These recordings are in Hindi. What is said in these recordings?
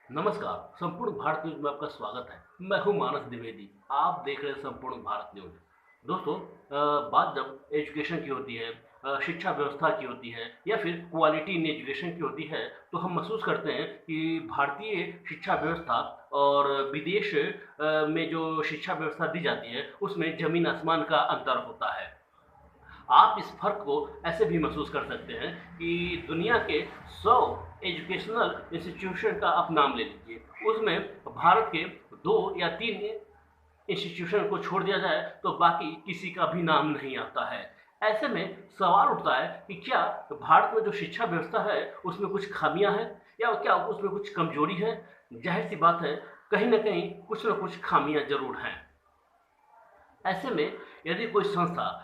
नमस्कार। संपूर्ण भारत न्यूज में आपका स्वागत है। मैं हूं मानस द्विवेदी। आप देख रहे हैं संपूर्ण भारत न्यूज। दोस्तों, बात जब एजुकेशन की होती है, शिक्षा व्यवस्था की होती है या फिर क्वालिटी इन एजुकेशन की होती है, तो हम महसूस करते हैं कि भारतीय शिक्षा व्यवस्था और विदेश में जो शिक्षा व्यवस्था दी जाती है उसमें जमीन आसमान का अंतर होता है। आप इस फ़र्क को ऐसे भी महसूस कर सकते हैं कि दुनिया के 100 एजुकेशनल इंस्टीट्यूशन का आप नाम ले लीजिए, उसमें भारत के 2 या 3 इंस्टीट्यूशन को छोड़ दिया जाए तो बाकी किसी का भी नाम नहीं आता है। ऐसे में सवाल उठता है कि क्या भारत में जो शिक्षा व्यवस्था है उसमें कुछ खामियां हैं या क्या उसमें कुछ कमजोरी है? जाहिर सी बात है, कहीं ना कहीं कुछ ना कुछ खामियां जरूर हैं। ऐसे में यदि कोई संस्था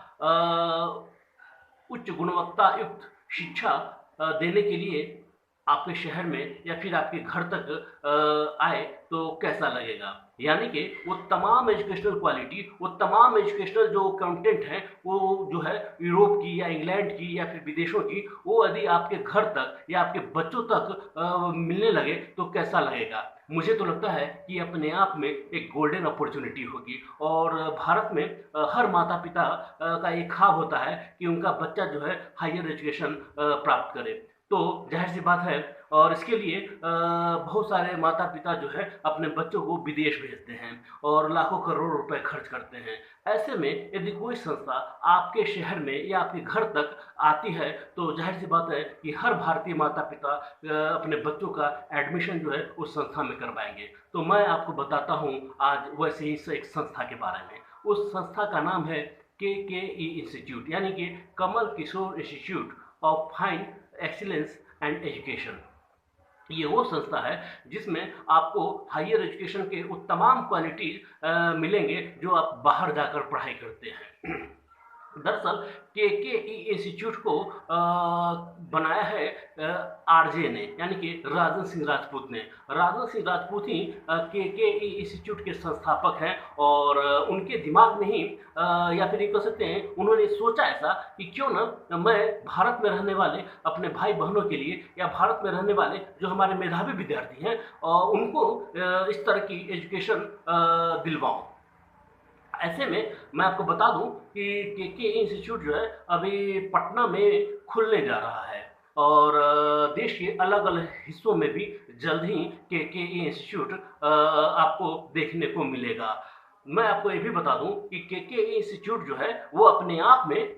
उच्च गुणवत्ता युक्त शिक्षा देने के लिए आपके शहर में या फिर आपके घर तक आए तो कैसा लगेगा? यानी कि वो तमाम एजुकेशनल क्वालिटी, वो तमाम एजुकेशनल जो कंटेंट हैं, वो जो है यूरोप की या इंग्लैंड की या फिर विदेशों की, वो यदि आपके घर तक या आपके बच्चों तक मिलने लगे तो कैसा लगेगा? मुझे तो लगता है कि अपने आप में एक गोल्डन अपॉर्चुनिटी होगी और भारत में हर माता-पिता का एक ख्वाब होता है कि उनका बच्चा जो है हायर एजुकेशन प्राप्त करे। तो ज़ाहिर-सी बात है और इसके लिए बहुत सारे माता-पिता जो है अपने बच्चों को विदेश भेजते हैं और लाखों करोड़ रुपए खर्च करते हैं। ऐसे में यदि कोई संस्था आपके शहर में या आपके घर तक आती है तो ज़ाहिर-सी बात है कि हर भारतीय माता-पिता अपने बच्चों का एडमिशन जो है उस संस्था में करवाएँगे। तो मैं आपको बताता हूँ आज वैसे ही एक संस्था के बारे में। उस संस्था का नाम है केकेई इंस्टीट्यूट, यानी कि Kamal Kishore institute of fine excellence and education. ये वो संस्था है जिसमें आपको हायर एजुकेशन के वो तमाम क्वालिटीज मिलेंगे जो आप बाहर जाकर पढ़ाई करते हैं। दरअसल केकेई इंस्टीट्यूट को बनाया है आरजे ने, यानी कि राजन सिंह राजपूत ने। राजन सिंह राजपूत ही केकेई इंस्टीट्यूट के संस्थापक हैं और उनके दिमाग में ही या फिर ये कह सकते हैं उन्होंने सोचा ऐसा कि क्यों ना मैं भारत में रहने वाले अपने भाई बहनों के लिए या भारत में रहने वाले जो हमारे मेधावी विद्यार्थी हैं उनको इस तरह की एजुकेशन दिलवाऊं। ऐसे में मैं आपको बता दूं कि केके इंस्टीट्यूट जो है अभी पटना में खुलने जा रहा है और देश के अलग अलग हिस्सों में भी जल्द ही केके इंस्टीट्यूट आपको देखने को मिलेगा। मैं आपको ये भी बता दूं कि केके इंस्टीट्यूट जो है वो अपने आप में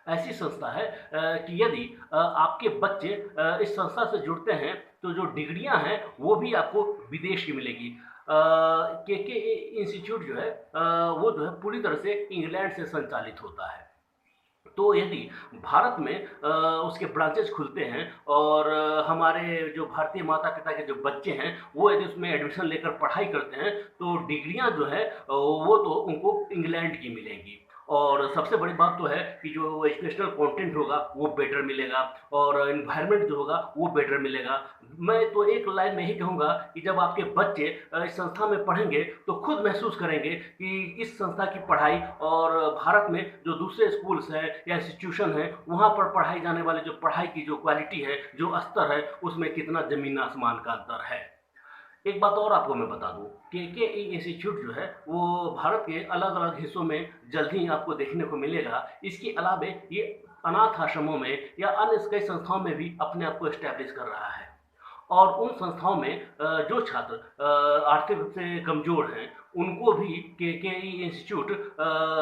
ऐसी संस्था है कि यदि आपके बच्चे इस संस्था से जुड़ते हैं तो जो डिग्रियां हैं वो भी आपको विदेश की मिलेगी। के इंस्टीट्यूट जो है वो जो है पूरी तरह से इंग्लैंड से संचालित होता है। तो यदि भारत में उसके ब्रांचेस खुलते हैं और हमारे जो भारतीय माता पिता के जो बच्चे हैं वो यदि उसमें एडमिशन लेकर पढ़ाई करते हैं तो डिग्रियां जो है वो तो उनको इंग्लैंड की मिलेंगी। और सबसे बड़ी बात तो है कि जो एजुकेशनल कंटेंट होगा वो बेटर मिलेगा और इन्वायरमेंट जो होगा वो बेटर मिलेगा। मैं तो एक लाइन में ही कहूँगा कि जब आपके बच्चे इस संस्था में पढ़ेंगे तो खुद महसूस करेंगे कि इस संस्था की पढ़ाई और भारत में जो दूसरे स्कूल्स हैं या इंस्टीट्यूशन हैं वहाँ पर पढ़ाई जाने वाले जो पढ़ाई की जो क्वालिटी है, जो स्तर है, उसमें कितना ज़मीन आसमान का अंतर है। एक बात और आपको मैं बता दूं कि केई इंस्टीट्यूट जो है वो भारत के अलग अलग हिस्सों में जल्द ही आपको देखने को मिलेगा। इसके अलावे ये अनाथ आश्रमों में या अन्य कई संस्थाओं में भी अपने आप को एस्टैब्लिश कर रहा है और उन संस्थाओं में जो छात्र आर्थिक रूप से कमजोर हैं उनको भी केकेई इंस्टीट्यूट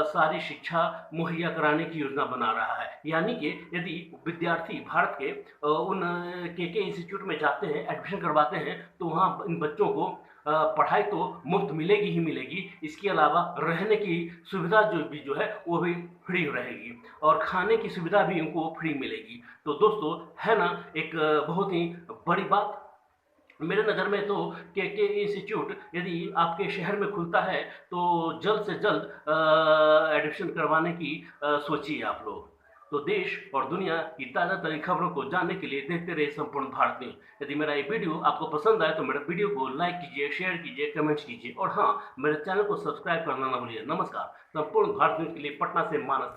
सारी शिक्षा मुहैया कराने की योजना बना रहा है। यानी कि यदि विद्यार्थी भारत के उन केके इंस्टीट्यूट में जाते हैं, एडमिशन करवाते हैं तो वहाँ इन बच्चों को पढ़ाई तो मुफ्त मिलेगी ही मिलेगी, इसके अलावा रहने की सुविधा जो है वो भी फ्री रहेगी और खाने की सुविधा भी उनको फ्री मिलेगी। तो दोस्तों, है ना एक बहुत ही बड़ी बात। मेरे नज़र में तो के इंस्टीट्यूट यदि आपके शहर में खुलता है तो जल्द से जल्द एडमिशन करवाने की सोचिए आप लोग। तो देश और दुनिया की ताज़ा तरीन खबरों को जानने के लिए देखते रहिए संपूर्ण भारत न्यूज। यदि मेरा ये वीडियो आपको पसंद आए तो मेरे वीडियो को लाइक कीजिए, शेयर कीजिए, कमेंट्स कीजिए और हाँ, मेरे चैनल को सब्सक्राइब करना ना भूलिए। नमस्कार। संपूर्ण भारत न्यूज के लिए पटना से मानस।